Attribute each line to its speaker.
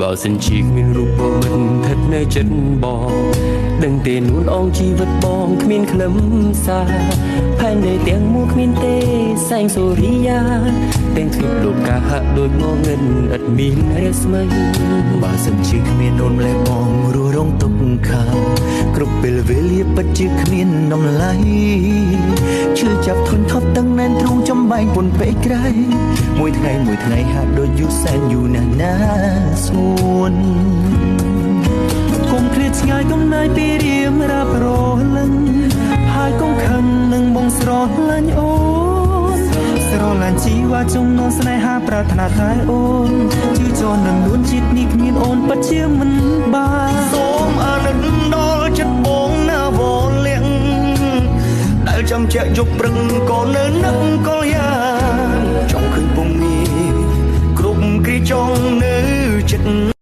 Speaker 1: បើសិនជាគ្មានរូបបងមិនស្ថិតនៅចិត្តបងដឹងទេនួនអងជីវិតបងគ្មានខ្លឹមសារផែនដីទាំងមូលគ្មានទេសែងសូរិយាទាំងទ្វីបលោកកាហាក់ដូចងងឹតឥតមានរស្មី
Speaker 2: បើសិនជាគ្មានអូនម្លេះបងរស់រងទុកខាគ្រប់ពេលវេលាពិតជាគ្មានតម្លៃឈឺចាប់ធន់ថប់ទាំងណែនទ្រូងចំបែងពុនពេកក្រៃមួយថ្ងៃហាក់ដូចយូរសែនយូរណាស់ណាស្ងួនគុំឃ្លាតឆ្ងាយកំណាយពីរៀមរាប់រលឹងហើយកុំខឹងនឹងបងស្រឡាញ់អូនស្រឡាញ់ជីវ៉ាចំណងស្នេហាប្រាថ្នាតែអូនជឿចោលនឹងនួនជាតិនេះគ្មានអូនពិតជាមិនបានសូមអាណិតដល់ចិត្តបងណាវលៀងដែលចាំជាក់យប់ព្រឹកក៏នៅនឹកក៏